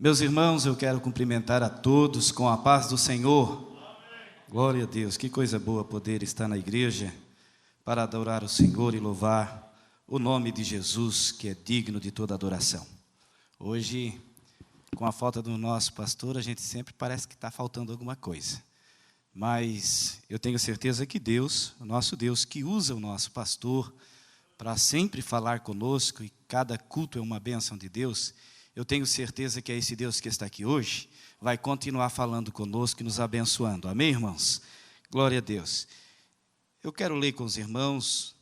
Meus irmãos, eu quero cumprimentar a todos com a paz do Senhor. Glória a Deus, que coisa boa poder estar na igreja para adorar o Senhor e louvar o nome de Jesus, que é digno de toda adoração. Hoje, com a falta do nosso pastor, a gente sempre parece que está faltando alguma coisa. Mas eu tenho certeza que Deus, o nosso Deus, que usa o nosso pastor para sempre falar conosco, e cada culto é uma bênção de Deus, eu tenho certeza que é esse Deus que está aqui hoje, vai continuar falando conosco e nos abençoando. Amém, irmãos? Glória a Deus. Eu quero ler com os irmãos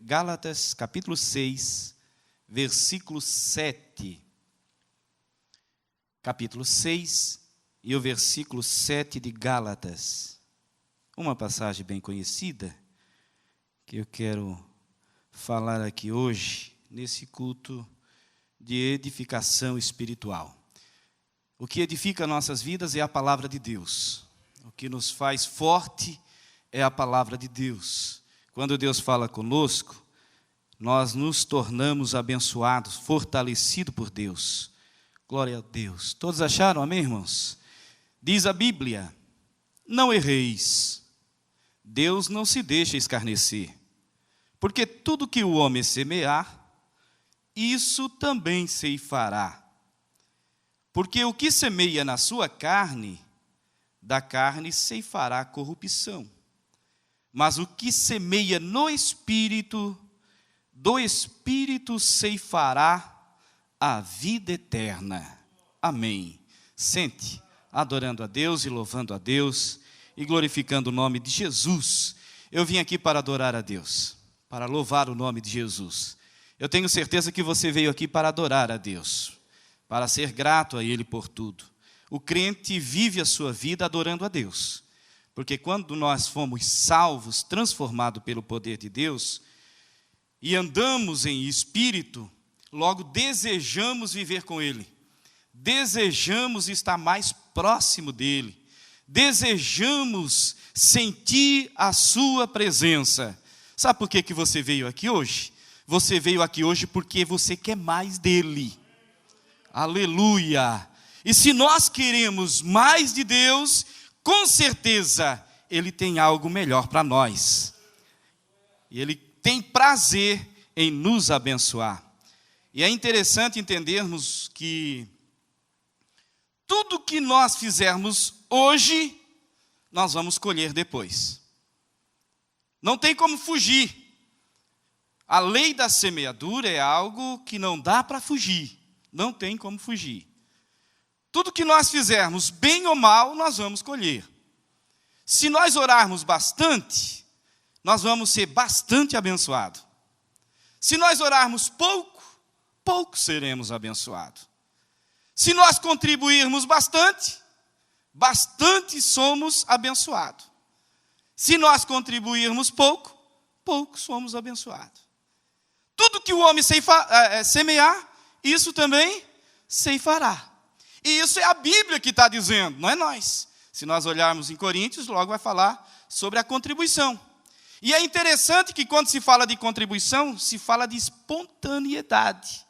Gálatas, capítulo 6, versículo 7. Capítulo 6 e o versículo 7 de Gálatas. Uma passagem bem conhecida, que eu quero falar aqui hoje, nesse culto de edificação espiritual. O que edifica nossas vidas é a palavra de Deus. O que nos faz forte é a palavra de Deus. Quando Deus fala conosco, nós nos tornamos abençoados, fortalecidos por Deus. Glória a Deus. Todos acharam, amém, irmãos? Diz a Bíblia: não erreis. Deus não se deixa escarnecer. Porque tudo que o homem semear, isso também ceifará. Porque o que semeia na sua carne, da carne ceifará corrupção. Mas o que semeia no Espírito, do Espírito ceifará a vida eterna. Amém. Sente, adorando a Deus e louvando a Deus e glorificando o nome de Jesus. Eu vim aqui para adorar a Deus, para louvar o nome de Jesus. Eu tenho certeza que você veio aqui para adorar a Deus, para ser grato a Ele por tudo. O crente vive a sua vida adorando a Deus, porque quando nós fomos salvos, transformados pelo poder de Deus, e andamos em espírito, logo desejamos viver com Ele, desejamos estar mais próximo dEle, desejamos sentir a sua presença. Sabe por que você veio aqui hoje? Você veio aqui hoje porque você quer mais dele. Aleluia! E se nós queremos mais de Deus, com certeza Ele tem algo melhor para nós. E Ele tem prazer em nos abençoar. E é interessante entendermos que tudo que nós fizermos hoje, nós vamos colher depois. Não tem como fugir. A lei da semeadura é algo que não dá para fugir. Não tem como fugir. Tudo que nós fizermos, bem ou mal, nós vamos colher. Se nós orarmos bastante, nós vamos ser bastante abençoados. Se nós orarmos pouco, pouco seremos abençoados. Se nós contribuirmos bastante, bastante somos abençoados. Se nós contribuirmos pouco, pouco somos abençoados. Tudo que o homem semear, isso também ceifará. E isso é a Bíblia que está dizendo, não é nós. Se nós olharmos em Coríntios, logo vai falar sobre a contribuição. E é interessante que quando se fala de contribuição, se fala de espontaneidade.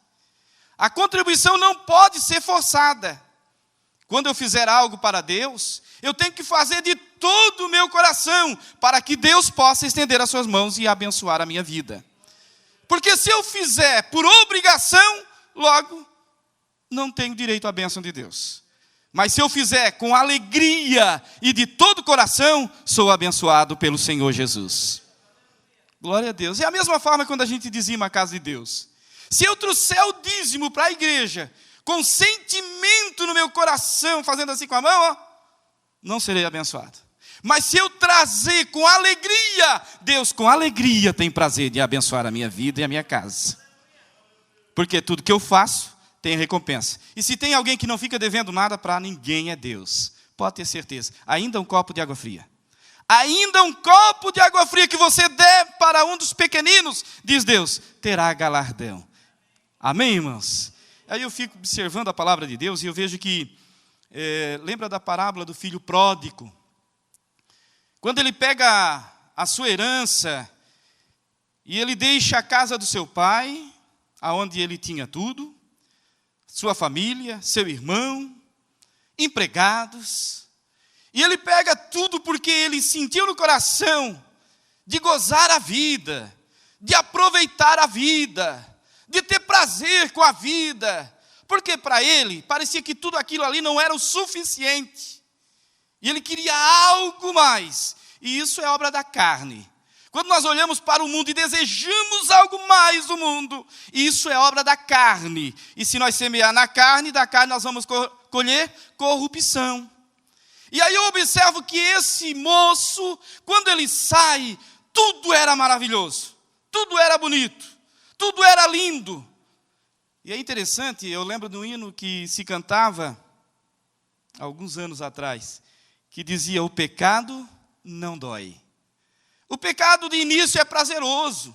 A contribuição não pode ser forçada. Quando eu fizer algo para Deus, eu tenho que fazer de todo o meu coração, para que Deus possa estender as suas mãos e abençoar a minha vida. Porque se eu fizer por obrigação, logo, não tenho direito à bênção de Deus. Mas se eu fizer com alegria e de todo o coração, sou abençoado pelo Senhor Jesus. Glória a Deus. É a mesma forma quando a gente dizima a casa de Deus. Se eu trouxer o dízimo para a igreja, com sentimento no meu coração, fazendo assim com a mão, não serei abençoado. Mas se eu trazer com alegria, Deus com alegria tem prazer de abençoar a minha vida e a minha casa. Porque tudo que eu faço tem recompensa. E se tem alguém que não fica devendo nada para ninguém, é Deus. Pode ter certeza. Ainda um copo de água fria. Ainda um copo de água fria que você der para um dos pequeninos, diz Deus, terá galardão. Amém, irmãos? Aí eu fico observando a palavra de Deus e eu vejo que, lembra da parábola do filho pródigo? Quando ele pega a sua herança e ele deixa a casa do seu pai, aonde ele tinha tudo, sua família, seu irmão, empregados. E ele pega tudo porque ele sentiu no coração de gozar a vida, de aproveitar a vida, de ter prazer com a vida, porque para ele parecia que tudo aquilo ali não era o suficiente, e ele queria algo mais, e isso é obra da carne. Quando nós olhamos para o mundo e desejamos algo mais do mundo, isso é obra da carne, e se nós semear na carne, da carne nós vamos colher corrupção. E aí eu observo que esse moço, quando ele sai, tudo era maravilhoso, tudo era bonito, tudo era lindo. E é interessante, eu lembro de um hino que se cantava, há alguns anos atrás, que dizia: o pecado não dói. O pecado de início é prazeroso.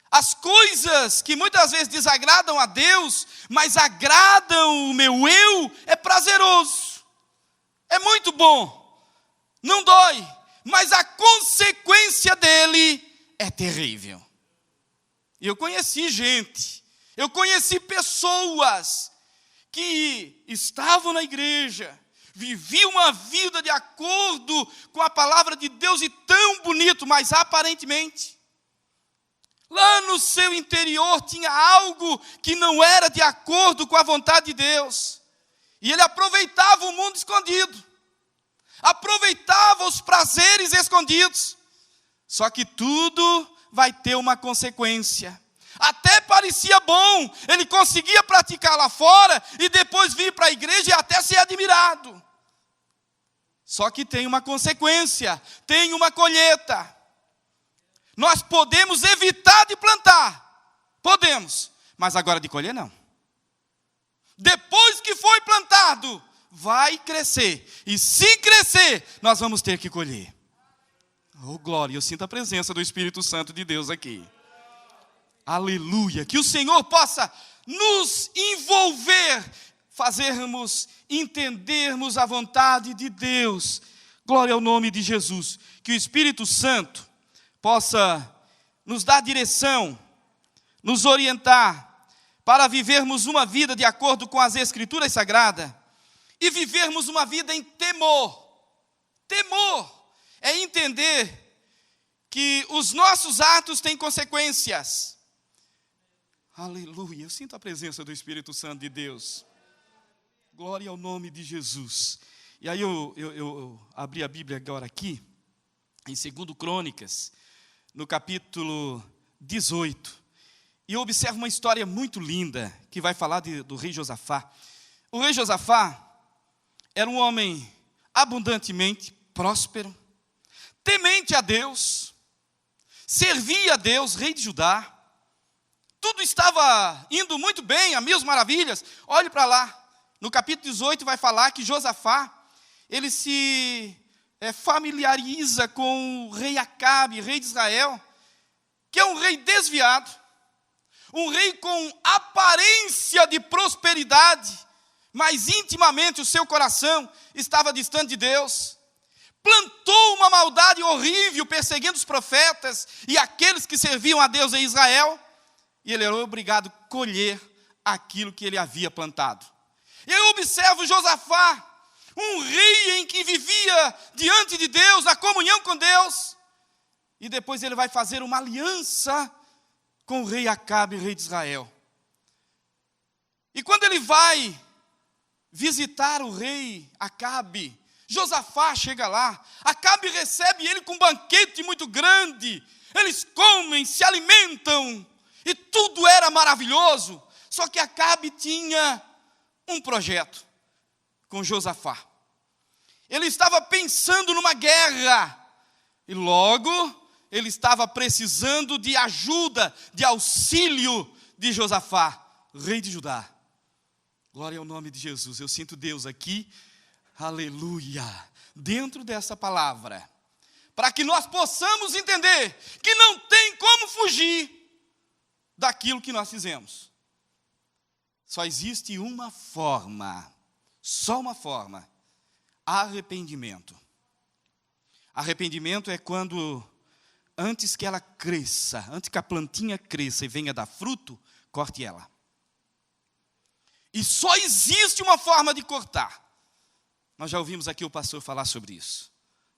As coisas que muitas vezes desagradam a Deus, mas agradam o meu eu, é prazeroso. É muito bom. Não dói, mas a consequência dele é terrível. E eu conheci gente, eu conheci pessoas que estavam na igreja, viviam uma vida de acordo com a palavra de Deus e tão bonito, mas aparentemente, lá no seu interior tinha algo que não era de acordo com a vontade de Deus. E ele aproveitava o mundo escondido, aproveitava os prazeres escondidos. Só que tudo vai ter uma consequência. Até parecia bom, ele conseguia praticar lá fora e depois vir para a igreja e até ser admirado. Só que tem uma consequência, tem uma colheita. Nós podemos evitar de plantar, podemos, mas agora de colher não. Depois que foi plantado, vai crescer, e se crescer, nós vamos ter que colher. Oh glória, eu sinto a presença do Espírito Santo de Deus aqui. Aleluia, que o Senhor possa nos envolver, fazermos entendermos a vontade de Deus. Glória ao nome de Jesus. Que o Espírito Santo possa nos dar direção, nos orientar, para vivermos uma vida de acordo com as Escrituras Sagradas, e vivermos uma vida em temor. Temor é entender que os nossos atos têm consequências. Aleluia, eu sinto a presença do Espírito Santo de Deus. Glória ao nome de Jesus. E aí eu abri a Bíblia agora aqui, em 2 Crônicas, no capítulo 18. E eu observo uma história muito linda, que vai falar do rei Josafá. O rei Josafá era um homem abundantemente próspero, temente a Deus, servia a Deus, rei de Judá. Tudo estava indo muito bem, a mil maravilhas. Olhe para lá, no capítulo 18 vai falar que Josafá, ele se familiariza com o rei Acabe, rei de Israel, que é um rei desviado, um rei com aparência de prosperidade, mas intimamente o seu coração estava distante de Deus. Plantou uma maldade horrível, perseguindo os profetas e aqueles que serviam a Deus em Israel, e ele era obrigado a colher aquilo que ele havia plantado. E eu observo Josafá, um rei em que vivia diante de Deus, na comunhão com Deus, e depois ele vai fazer uma aliança com o rei Acabe, rei de Israel. E quando ele vai visitar o rei Acabe, Josafá chega lá, Acabe recebe ele com um banquete muito grande, eles comem, se alimentam, e tudo era maravilhoso. Só que Acabe tinha um projeto com Josafá. Ele estava pensando numa guerra, e logo ele estava precisando de ajuda, de auxílio de Josafá, rei de Judá. Glória ao nome de Jesus. Eu sinto Deus aqui, aleluia, dentro dessa palavra, para que nós possamos entender que não tem como fugir daquilo que nós fizemos. Só existe uma forma, só uma forma: arrependimento. Arrependimento é quando, antes que ela cresça, antes que a plantinha cresça e venha dar fruto, corte ela. E só existe uma forma de cortar. Nós já ouvimos aqui o pastor falar sobre isso,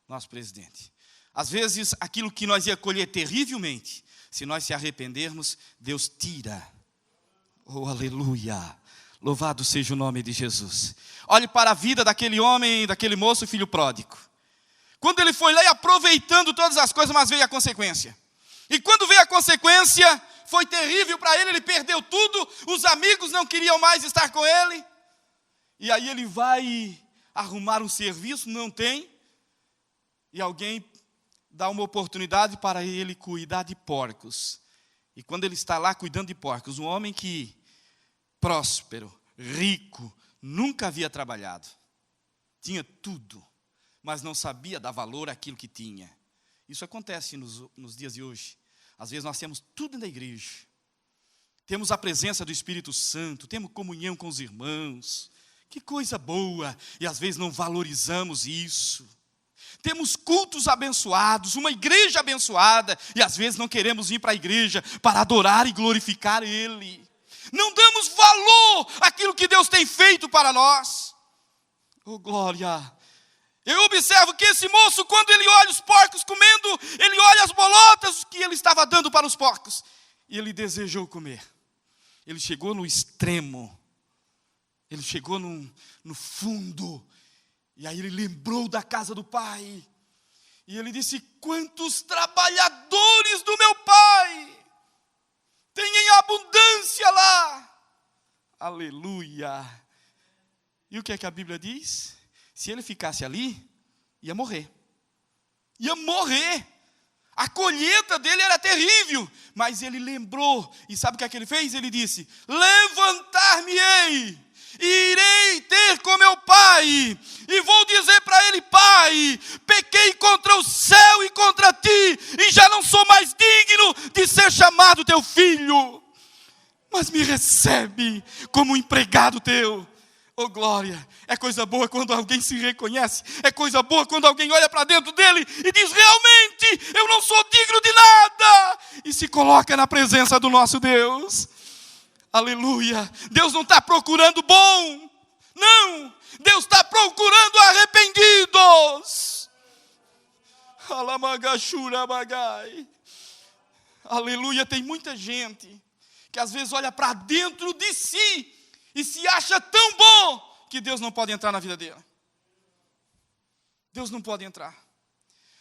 nosso presidente. Às vezes, aquilo que nós ia colher terrivelmente, se nós se arrependermos, Deus tira. Oh, aleluia! Louvado seja o nome de Jesus. Olhe para a vida daquele homem, daquele moço, filho pródigo. Quando ele foi lá e aproveitando todas as coisas, mas veio a consequência. E quando veio a consequência, foi terrível para ele, ele perdeu tudo, os amigos não queriam mais estar com ele. E aí ele vai arrumar um serviço, não tem, e alguém dá uma oportunidade para ele cuidar de porcos. E quando ele está lá cuidando de porcos, um homem que, próspero, rico, nunca havia trabalhado, tinha tudo, mas não sabia dar valor àquilo que tinha. Isso acontece nos dias de hoje. Às vezes nós temos tudo na igreja, temos a presença do Espírito Santo, temos comunhão com os irmãos, que coisa boa, e às vezes não valorizamos isso. Temos cultos abençoados, uma igreja abençoada, e às vezes não queremos vir para a igreja para adorar e glorificar Ele. Não damos valor àquilo que Deus tem feito para nós. Oh, glória! Eu observo que esse moço, quando ele olha os porcos comendo, ele olha as bolotas que ele estava dando para os porcos. E ele desejou comer. Ele chegou no extremo. Ele chegou no fundo. E aí ele lembrou da casa do pai. E ele disse: quantos trabalhadores do meu pai têm em abundância lá. Aleluia. E o que é que a Bíblia diz? Se ele ficasse ali, ia morrer. Ia morrer. A colheita dele era terrível. Mas ele lembrou. E sabe o que é que ele fez? Ele disse: levantar-me-ei, e irei ter com meu pai, e vou dizer para ele: pai, pequei contra o céu e contra ti, e já não sou mais digno de ser chamado teu filho, mas me recebe como empregado teu. Oh, glória! É coisa boa quando alguém se reconhece. É coisa boa quando alguém olha para dentro dele e diz: realmente, eu não sou digno de nada. E se coloca na presença do nosso Deus. Aleluia! Deus não está procurando bom. Não! Deus está procurando arrependidos. Aleluia! Tem muita gente que às vezes olha para dentro de si e se acha tão bom que Deus não pode entrar na vida dele. Deus não pode entrar.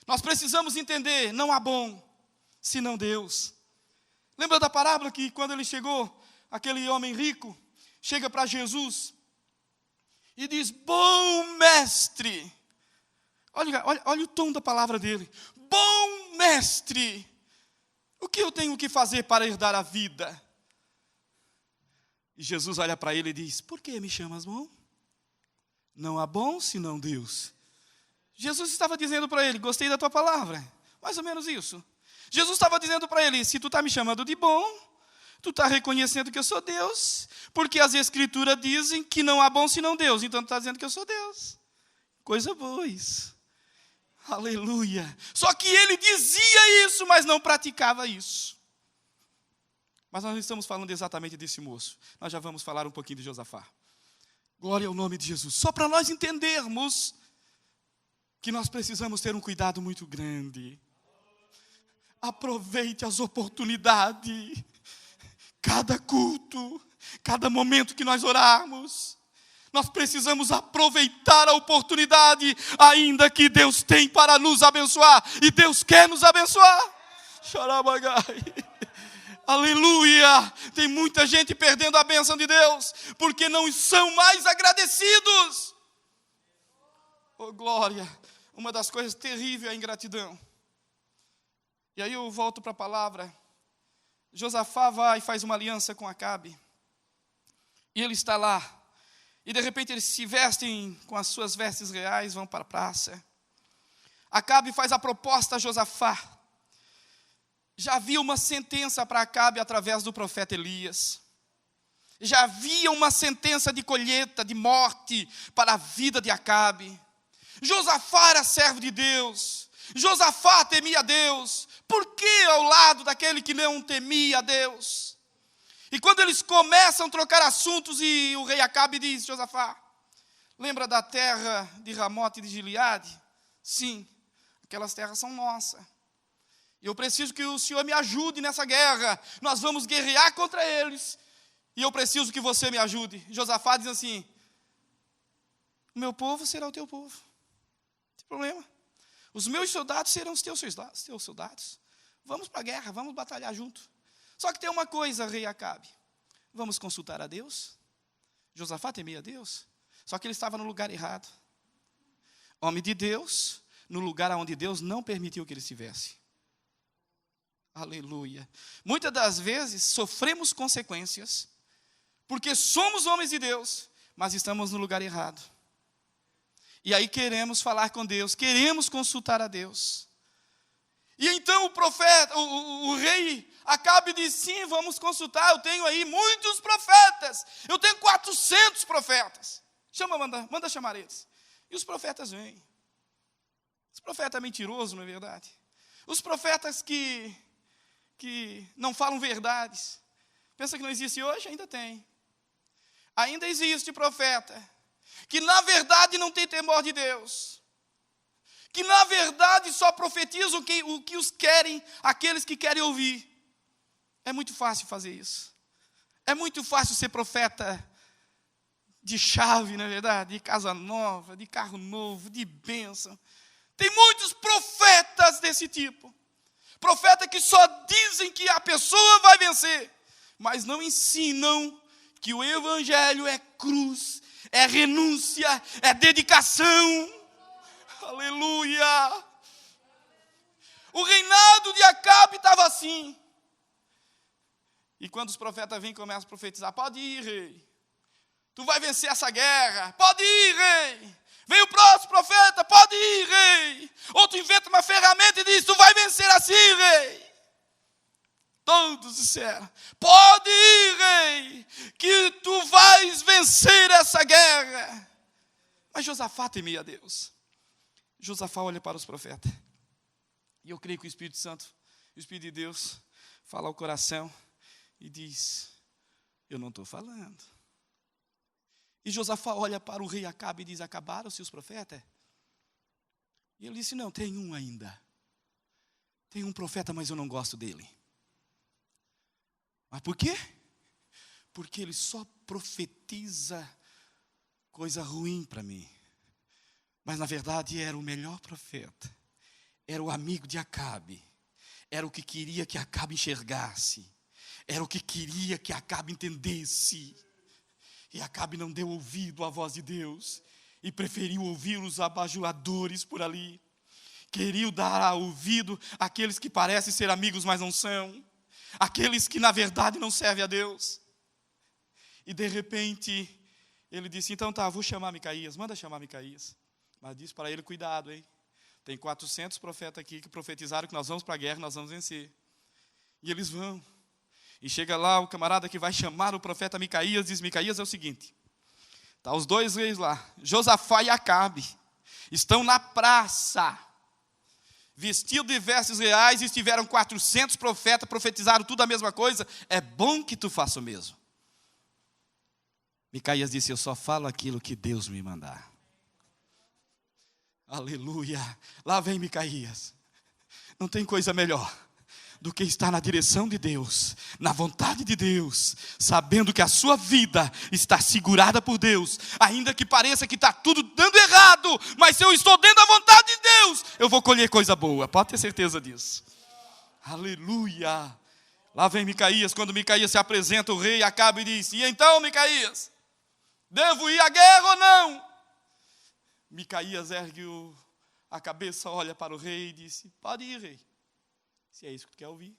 Nós precisamos entender, não há bom senão Deus. Lembra da parábola que quando ele chegou, aquele homem rico chega para Jesus e diz: bom mestre. Olha o tom da palavra dele. Bom mestre, o que eu tenho que fazer para herdar a vida? E Jesus olha para ele e diz: por que me chamas bom? Não há bom senão Deus. Jesus estava dizendo para ele: gostei da tua palavra. Mais ou menos isso. Jesus estava dizendo para ele: se tu está me chamando de bom, tu está reconhecendo que eu sou Deus, porque as Escrituras dizem que não há bom senão Deus. Então tu está dizendo que eu sou Deus. Coisa boa isso. Aleluia. Só que ele dizia isso, mas não praticava isso. Mas nós não estamos falando exatamente desse moço. Nós já vamos falar um pouquinho de Josafá. Glória ao nome de Jesus. Só para nós entendermos que nós precisamos ter um cuidado muito grande. Aproveite as oportunidades. Cada culto, cada momento que nós orarmos, nós precisamos aproveitar a oportunidade, ainda que Deus tem para nos abençoar. E Deus quer nos abençoar. Xarabagai. Aleluia! Tem muita gente perdendo a bênção de Deus, porque não são mais agradecidos. Oh, glória! Uma das coisas terríveis é a ingratidão. E aí eu volto para a palavra. Josafá vai e faz uma aliança com Acabe. E ele está lá. E de repente eles se vestem com as suas vestes reais, vão para a praça. Acabe faz a proposta a Josafá. Já havia uma sentença para Acabe através do profeta Elias. Já havia uma sentença de colheita, de morte para a vida de Acabe. Josafá era servo de Deus. Josafá temia a Deus. Por que ao lado daquele que não temia a Deus? E quando eles começam a trocar assuntos, e o rei Acabe diz: Josafá, lembra da terra de Ramote e de Gileade? Sim, aquelas terras são nossas. Eu preciso que o Senhor me ajude nessa guerra. Nós vamos guerrear contra eles. E eu preciso que você me ajude. Josafá diz assim: o meu povo será o teu povo. Não tem problema. Os meus soldados serão os teus soldados. Vamos para a guerra, vamos batalhar junto. Só que tem uma coisa, rei Acabe. Vamos consultar a Deus? Josafá temia a Deus. Só que ele estava no lugar errado. Homem de Deus, no lugar onde Deus não permitiu que ele estivesse. Aleluia. Muitas das vezes sofremos consequências, porque somos homens de Deus, mas estamos no lugar errado. E aí queremos falar com Deus, queremos consultar a Deus. E então o profeta, o rei Acabe diz: sim, vamos consultar, eu tenho aí muitos profetas, eu tenho 400 profetas. Manda chamar eles. E os profetas vêm. Os profetas mentirosos, não é verdade? Os profetas que não falam verdades. Pensa que não existe hoje? Ainda tem. Ainda existe profeta que na verdade não tem temor de Deus, que na verdade só profetizam o que os querem, aqueles que querem ouvir. É muito fácil fazer isso. É muito fácil ser profeta de chave, não é verdade? De casa nova, de carro novo, de bênção. Tem muitos profetas desse tipo. Profetas que só dizem que a pessoa vai vencer, mas não ensinam que o evangelho é cruz, é renúncia, é dedicação. Aleluia! O reinado de Acabe estava assim. E quando os profetas vêm e começam a profetizar: pode ir, rei. Tu vai vencer essa guerra. Pode ir, rei. Vem o próximo profeta: pode ir, rei. Outro inventa uma ferramenta e diz: tu vai vencer assim, rei. Todos disseram: pode ir, rei, que tu vais vencer essa guerra. Mas Josafá temia a Deus. Josafá olha para os profetas. E eu creio que o Espírito Santo, o Espírito de Deus, fala ao coração e diz: eu não estou falando. E Josafá olha para o rei Acabe e diz: acabaram-se os profetas? E ele disse: não, tem um ainda. Tem um profeta, mas eu não gosto dele. Mas por quê? Porque ele só profetiza coisa ruim para mim. Mas na verdade era o melhor profeta. Era o amigo de Acabe. Era o que queria que Acabe enxergasse. Era o que queria que Acabe entendesse. E Acabe não deu ouvido à voz de Deus e preferiu ouvir os abajuladores por ali. Queria dar ouvido àqueles que parecem ser amigos, mas não são. Aqueles que na verdade não servem a Deus. E de repente ele disse: então tá, vou chamar Micaías, manda chamar Micaías. Mas disse para ele: cuidado, hein? Tem 400 profetas aqui que profetizaram que nós vamos para a guerra, nós vamos vencer. E eles vão. E chega lá o camarada que vai chamar o profeta Micaías, diz: Micaías, é o seguinte, tá os dois reis lá, Josafá e Acabe, estão na praça, vestidos de vestes reais, e estiveram 400 profetas, profetizaram tudo a mesma coisa, é bom que tu faça o mesmo. Micaías disse: eu só falo aquilo que Deus me mandar. Aleluia, lá vem Micaías. Não tem coisa melhor do que estar na direção de Deus, na vontade de Deus, sabendo que a sua vida está segurada por Deus, ainda que pareça que está tudo dando errado, mas se eu estou dentro da vontade de Deus, eu vou colher coisa boa, pode ter certeza disso. Aleluia. Lá vem Micaías. Quando Micaías se apresenta, o rei Acabe e diz: e então, Micaías, devo ir à guerra ou não? Micaías ergue a cabeça, olha para o rei e disse: pode ir, rei. Se é isso que tu quer ouvir,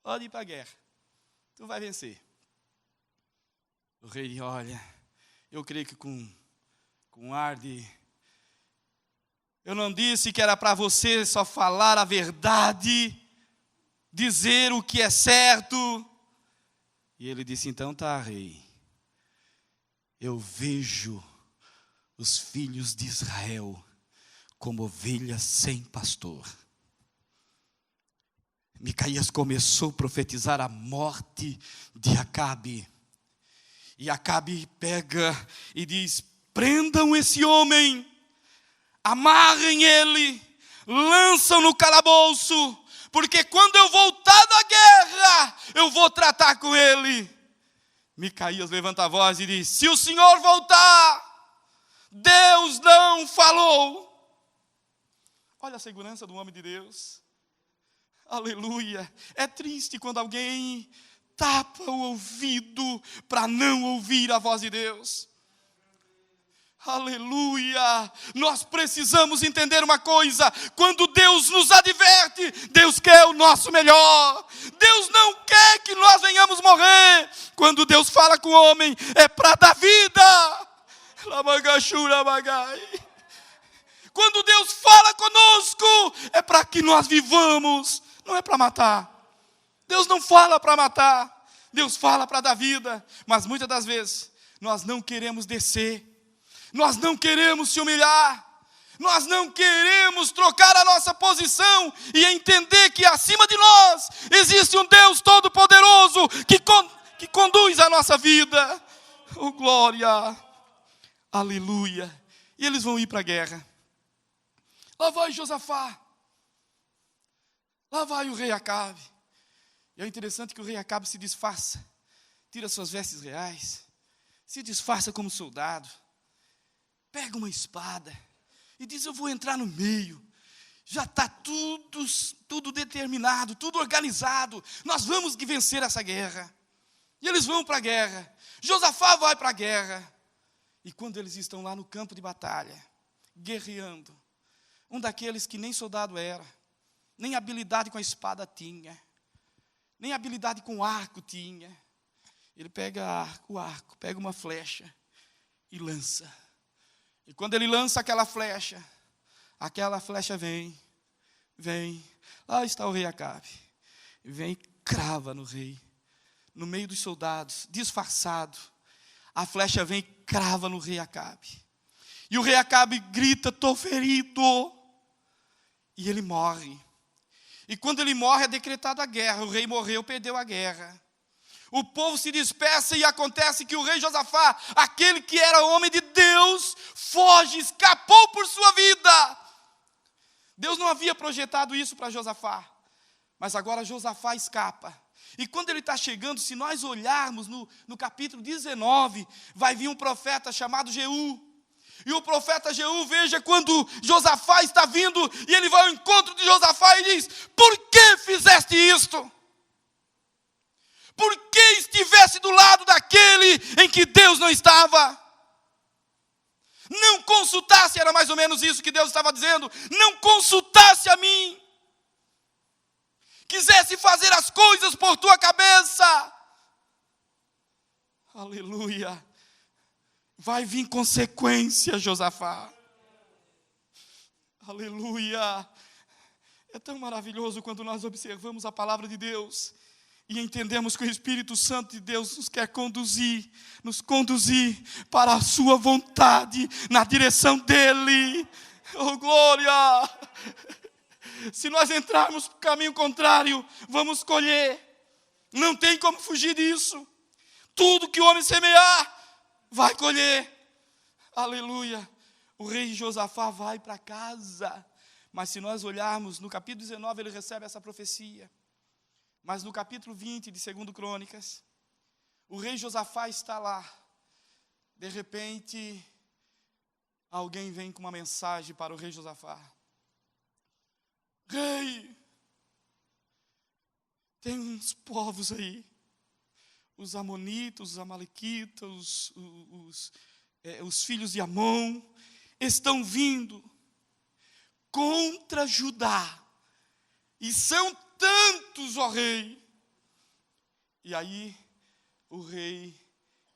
pode ir para a guerra. Tu vai vencer. O rei olha, eu creio que com ar de... eu não disse que era para você só falar a verdade, dizer o que é certo. E ele disse: então tá, rei. Eu vejo os filhos de Israel como ovelhas sem pastor. Micaías começou a profetizar a morte de Acabe. E Acabe pega e diz: prendam esse homem, amarrem ele, lançam no calabouço, porque quando eu voltar da guerra, eu vou tratar com ele. Micaías levanta a voz e diz: se o Senhor voltar, Deus não falou. Olha a segurança do homem de Deus. Aleluia. É triste quando alguém tapa o ouvido para não ouvir a voz de Deus. Aleluia. Nós precisamos entender uma coisa: quando Deus nos adverte, Deus quer o nosso melhor. Deus não quer que nós venhamos morrer. Quando Deus fala com o homem, é para dar vida. Quando Deus fala conosco, é para que nós vivamos, não é para matar. Deus não fala para matar, Deus fala para dar vida. Mas muitas das vezes, nós não queremos descer, nós não queremos se humilhar, nós não queremos trocar a nossa posição e entender que acima de nós existe um Deus todo-poderoso que conduz a nossa vida. Oh, glória! Aleluia! E eles vão ir para a guerra. Lá vai Josafá. Lá vai o rei Acabe. E é interessante que o rei Acabe se disfarça. Tira suas vestes reais. Se disfarça como soldado. Pega uma espada. E diz: eu vou entrar no meio. Já está tudo determinado, tudo organizado. Nós vamos vencer essa guerra. E eles vão para a guerra. Josafá vai para a guerra. E quando eles estão lá no campo de batalha, guerreando, um daqueles que nem soldado era, nem habilidade com a espada tinha, nem habilidade com o arco tinha. Ele pega o arco, pega uma flecha e lança. E quando ele lança aquela flecha vem. Lá está o rei Acabe. Vem e crava no rei, no meio dos soldados, disfarçado. A flecha vem e crava no rei Acabe. E o rei Acabe grita: estou ferido. E ele morre. E quando ele morre, é decretada a guerra. O rei morreu, perdeu a guerra. O povo se dispersa e acontece que o rei Josafá, aquele que era homem de Deus, foge, escapou por sua vida. Deus não havia projetado isso para Josafá. Mas agora Josafá escapa. E quando ele está chegando, se nós olharmos no capítulo 19, vai vir um profeta chamado Jeú. E o profeta Jeú, veja, quando Josafá está vindo, e ele vai ao encontro de Josafá e diz: por que fizeste isto? Por que estivesse do lado daquele em que Deus não estava? Não consultasse, era mais ou menos isso que Deus estava dizendo. Não consultasse a mim. Quisesse fazer as coisas por tua cabeça. Aleluia. Vai vir consequência, Josafá. Aleluia. É tão maravilhoso quando nós observamos a palavra de Deus e entendemos que o Espírito Santo de Deus nos conduzir para a sua vontade, na direção dEle. Oh, glória! Se nós entrarmos no caminho contrário, vamos colher. Não tem como fugir disso. Tudo que o homem semear, vai colher. Aleluia. O rei Josafá vai para casa. Mas se nós olharmos, no capítulo 19, ele recebe essa profecia. Mas no capítulo 20 de 2 Crônicas, o rei Josafá está lá. De repente, alguém vem com uma mensagem para o rei Josafá. Rei, tem uns povos aí, os amonitas, os amalequitas, os filhos de Amon, estão vindo contra Judá, e são tantos, ó rei. E aí o rei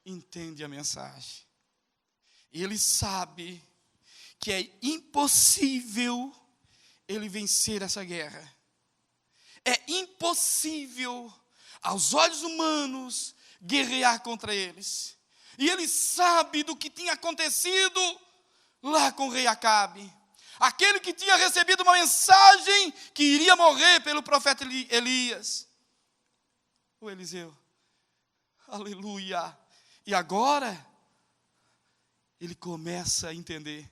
entende a mensagem. Ele sabe que é impossível ele vencer essa guerra. É impossível, aos olhos humanos, guerrear contra eles. E ele sabe do que tinha acontecido lá com o rei Acabe. aquele que tinha recebido uma mensagem que iria morrer pelo profeta Elias, o Eliseu. Aleluia! E agora, ele começa a entender.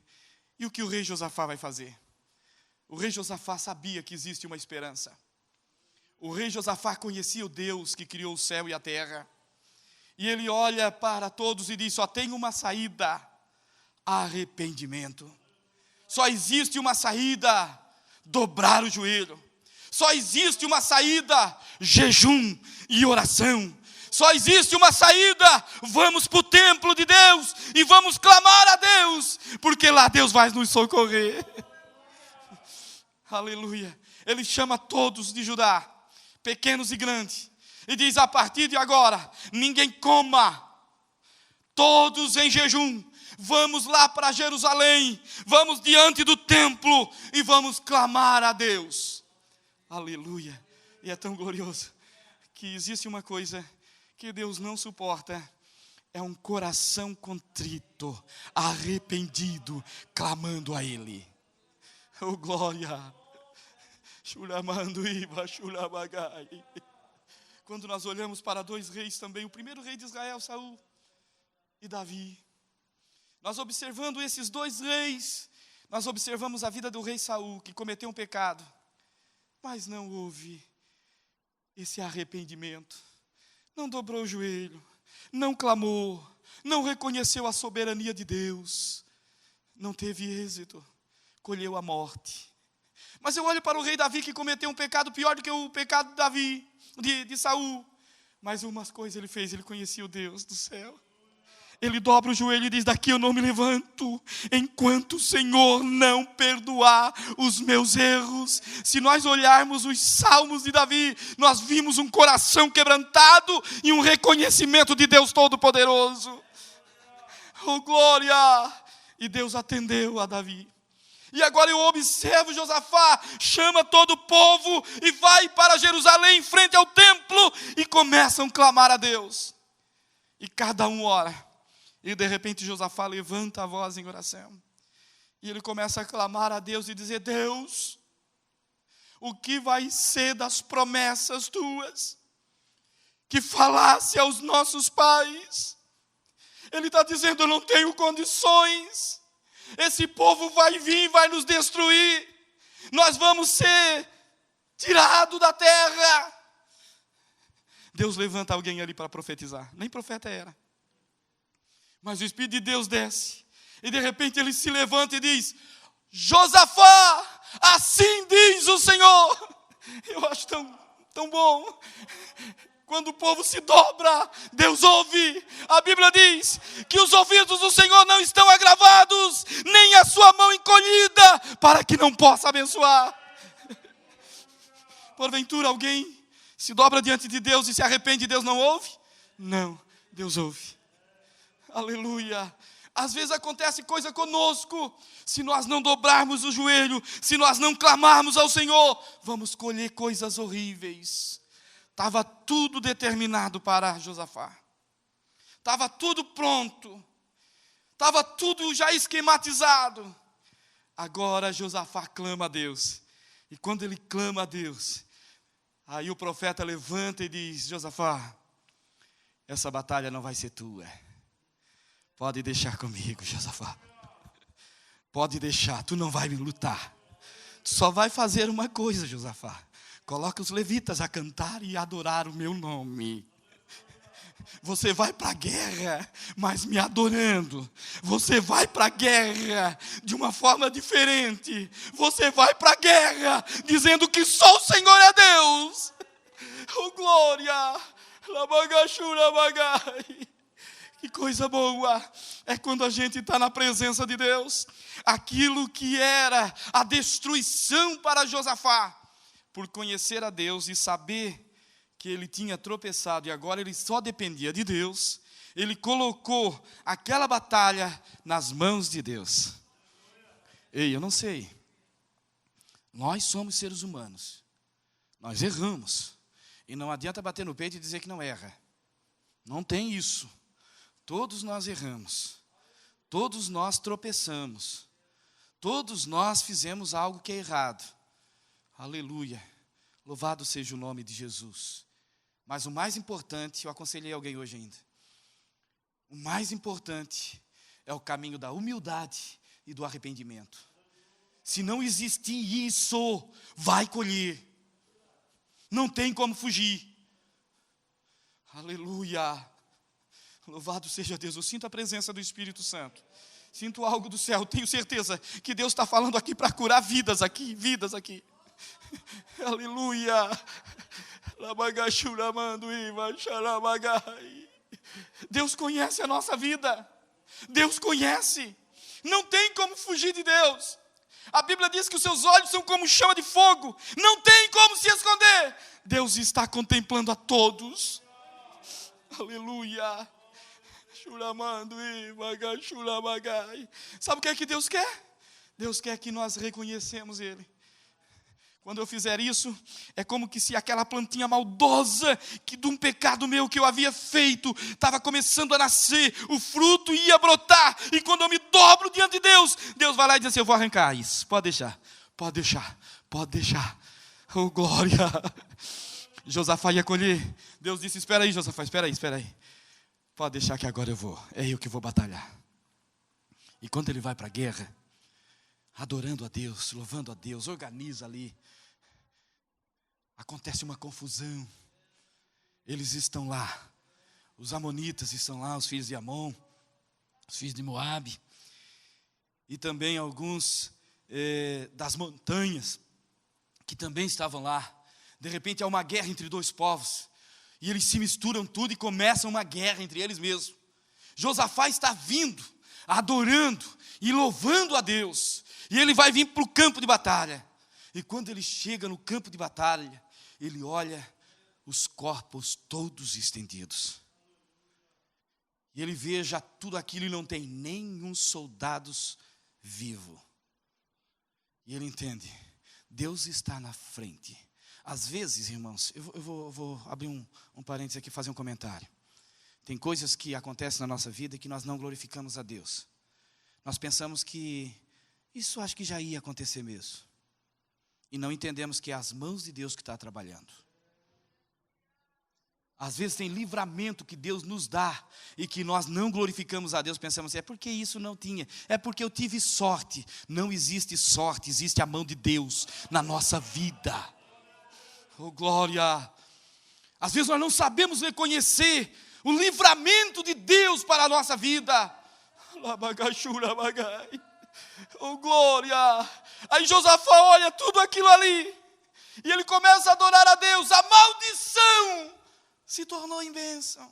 E o que o rei Josafá vai fazer? O rei Josafá sabia que existe uma esperança. O rei Josafá conhecia o Deus que criou o céu e a terra. E ele olha para todos e diz: só tem uma saída: arrependimento. Só existe uma saída: dobrar o joelho. Só existe uma saída: jejum e oração. Só existe uma saída: vamos para o templo de Deus e vamos clamar a Deus, porque lá Deus vai nos socorrer. Aleluia. Ele chama todos de Judá, pequenos e grandes, e diz: a partir de agora, ninguém coma, todos em jejum, vamos lá para Jerusalém, vamos diante do templo e vamos clamar a Deus. Aleluia. E é tão glorioso que existe uma coisa que Deus não suporta: é um coração contrito, arrependido, clamando a Ele. Oh, glória! Quando nós olhamos para dois reis também, o primeiro rei de Israel, Saul, e Davi, nós observando esses dois reis, nós observamos a vida do rei Saul, que cometeu um pecado, mas não houve esse arrependimento, não dobrou o joelho, não clamou, não reconheceu a soberania de Deus, não teve êxito, colheu a morte. Mas eu olho para o rei Davi, que cometeu um pecado pior do que o pecado de Davi, de Saul. Mas umas coisas ele fez: ele conhecia o Deus do céu. Ele dobra o joelho e diz: daqui eu não me levanto, enquanto o Senhor não perdoar os meus erros. Se nós olharmos os salmos de Davi, nós vimos um coração quebrantado e um reconhecimento de Deus Todo-Poderoso. Oh, glória! E Deus atendeu a Davi. E agora eu observo Josafá, chama todo o povo e vai para Jerusalém, em frente ao templo, e começam a clamar a Deus. E cada um ora. E de repente Josafá levanta a voz em oração. E ele começa a clamar a Deus e dizer: Deus, o que vai ser das promessas tuas, que falasse aos nossos pais? Ele está dizendo: eu não tenho condições. Esse povo vai vir, vai nos destruir. Nós vamos ser tirados da terra. Deus levanta alguém ali para profetizar. Nem profeta era. Mas o Espírito de Deus desce. E de repente ele se levanta e diz: Josafá, assim diz o Senhor. Eu acho tão bom. Quando o povo se dobra, Deus ouve. A Bíblia diz que os ouvidos do Senhor não estão agravados, nem a sua mão encolhida, para que não possa abençoar. Porventura alguém se dobra diante de Deus e se arrepende e Deus não ouve? Não, Deus ouve. Aleluia. Às vezes acontece coisa conosco. Se nós não dobrarmos o joelho, se nós não clamarmos ao Senhor, vamos colher coisas horríveis. Estava tudo determinado para Josafá. Estava tudo pronto. Estava tudo já esquematizado. Agora Josafá clama a Deus. E quando ele clama a Deus, aí o profeta levanta e diz: Josafá, essa batalha não vai ser tua. Pode deixar comigo, Josafá. Pode deixar, tu não vai me lutar. Tu só vai fazer uma coisa, Josafá. Coloca os levitas a cantar e adorar o meu nome. Você vai para a guerra, mas me adorando. Você vai para a guerra de uma forma diferente. Você vai para a guerra dizendo que só o Senhor é Deus. Oh, glória! Que coisa boa é quando a gente está na presença de Deus. Aquilo que era a destruição para Josafá, por conhecer a Deus e saber que ele tinha tropeçado e agora ele só dependia de Deus, ele colocou aquela batalha nas mãos de Deus. Ei, eu não sei. Nós somos seres humanos. Nós erramos. E não adianta bater no peito e dizer que não erra. Não tem isso. Todos nós erramos. Todos nós tropeçamos. Todos nós fizemos algo que é errado. Aleluia. Louvado seja o nome de Jesus. Mas o mais importante, eu aconselhei alguém hoje ainda. O mais importante é o caminho da humildade e do arrependimento. Se não existir isso, vai colher. Não tem como fugir. Aleluia. Louvado seja Deus. Eu sinto a presença do Espírito Santo. Sinto algo do céu. Tenho certeza que Deus está falando aqui para curar vidas aqui. Vidas aqui. Aleluia. Deus conhece a nossa vida. Deus conhece. Não tem como fugir de Deus. A Bíblia diz que os seus olhos são como chama de fogo. Não tem como se esconder. Deus está contemplando a todos. Aleluia. Sabe o que é que Deus quer? Deus quer que nós reconhecemos Ele. Quando eu fizer isso, é como que se aquela plantinha maldosa que de um pecado meu que eu havia feito, estava começando a nascer, o fruto ia brotar, e quando eu me dobro diante de Deus, Deus vai lá e diz assim, eu vou arrancar isso, pode deixar, pode deixar, pode deixar, oh glória. Josafá ia colher, Deus disse, espera aí Josafá, espera aí, pode deixar que agora eu vou, é eu que vou batalhar. E quando ele vai para a guerra, adorando a Deus, louvando a Deus, organiza ali, acontece uma confusão. Eles estão lá, os amonitas estão lá, os filhos de Amon, os filhos de Moabe, e também alguns das montanhas, que também estavam lá. De repente há uma guerra entre dois povos, e eles se misturam tudo e começam uma guerra entre eles mesmos. Josafá está vindo, adorando e louvando a Deus, e ele vai vir para o campo de batalha. E quando ele chega no campo de batalha, ele olha os corpos todos estendidos. E ele vê já tudo aquilo e não tem nenhum soldado vivo. E ele entende, Deus está na frente. Às vezes, irmãos, eu vou abrir um parênteses aqui e fazer um comentário. Tem coisas que acontecem na nossa vida que nós não glorificamos a Deus. Nós pensamos que isso acho que já ia acontecer mesmo. E não entendemos que é as mãos de Deus que está trabalhando. Às vezes tem livramento que Deus nos dá e que nós não glorificamos a Deus, pensamos, é porque isso não tinha, é porque eu tive sorte. Não existe sorte, existe a mão de Deus na nossa vida. Oh glória! Às vezes nós não sabemos reconhecer o livramento de Deus para a nossa vida. Oh glória! Aí Josafá olha tudo aquilo ali e ele começa a adorar a Deus. A maldição se tornou em bênção.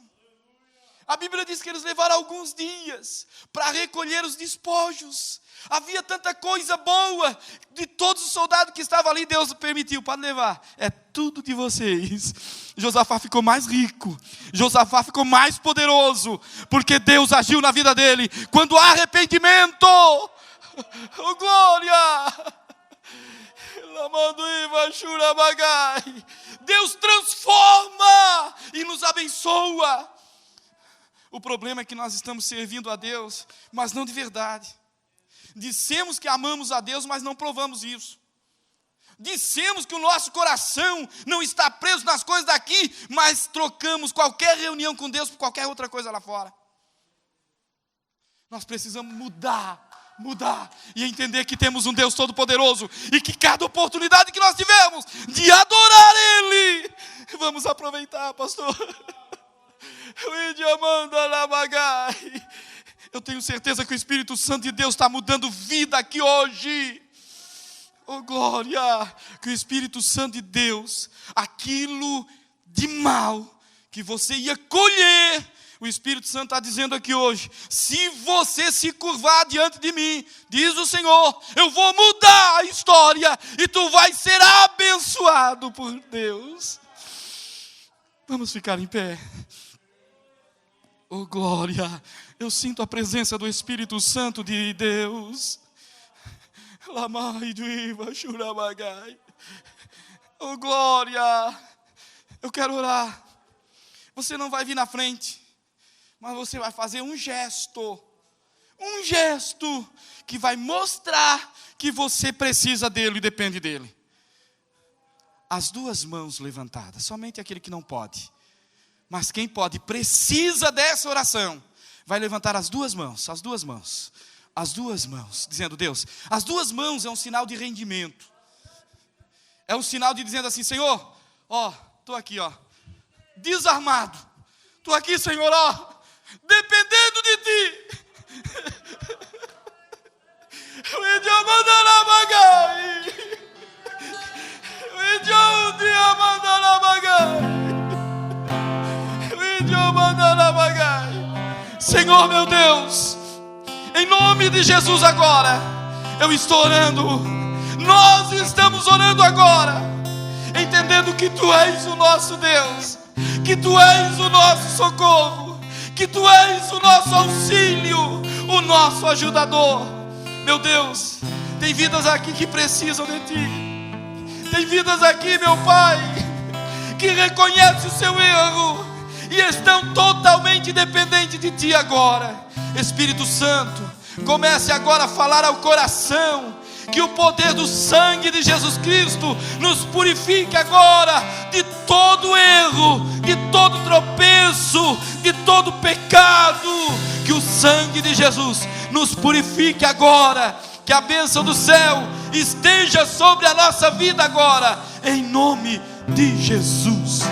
A Bíblia diz que eles levaram alguns dias para recolher os despojos. Havia tanta coisa boa de todos os soldados que estavam ali. Deus permitiu, pode levar, é tudo de vocês. Josafá ficou mais rico, Josafá ficou mais poderoso, porque Deus agiu na vida dele. Quando há arrependimento, oh glória, Deus transforma e nos abençoa. O problema é que nós estamos servindo a Deus, mas não de verdade. Dissemos que amamos a Deus, mas não provamos isso. Dissemos que o nosso coração não está preso nas coisas daqui, mas trocamos qualquer reunião com Deus por qualquer outra coisa lá fora. Nós precisamos mudar e entender que temos um Deus todo-poderoso e que cada oportunidade que nós tivermos de adorar Ele, vamos aproveitar, pastor. Eu tenho certeza que o Espírito Santo de Deus está mudando vida aqui hoje. Oh glória, que o Espírito Santo de Deus, aquilo de mal que você ia colher, o Espírito Santo está dizendo aqui hoje, se você se curvar diante de mim, diz o Senhor, eu vou mudar a história e tu vais ser abençoado por Deus. Vamos ficar em pé. Oh glória, eu sinto a presença do Espírito Santo de Deus. Oh glória, eu quero orar. Você não vai vir na frente, mas você vai fazer um gesto Um gesto que vai mostrar que você precisa dele e depende dele. As duas mãos levantadas, somente aquele que não pode. Mas quem pode, precisa dessa oração, vai levantar as duas mãos, dizendo: Deus, as duas mãos é um sinal de rendimento. É um sinal de dizendo assim: Senhor, estou aqui, desarmado. Estou aqui, Senhor, dependendo de Ti. Senhor meu Deus, em nome de Jesus agora, eu estou orando, nós estamos orando agora, entendendo que Tu és o nosso Deus, que Tu és o nosso socorro, que Tu és o nosso auxílio, o nosso ajudador. Meu Deus, tem vidas aqui que precisam de Ti, tem vidas aqui, meu Pai, que reconhecem o seu erro e estão totalmente dependentes de Ti agora. Espírito Santo, comece agora a falar ao coração, que o poder do sangue de Jesus Cristo nos purifique agora de todo erro, de todo tropeço, de todo pecado. Que o sangue de Jesus nos purifique agora, que a bênção do céu esteja sobre a nossa vida agora, em nome de Jesus.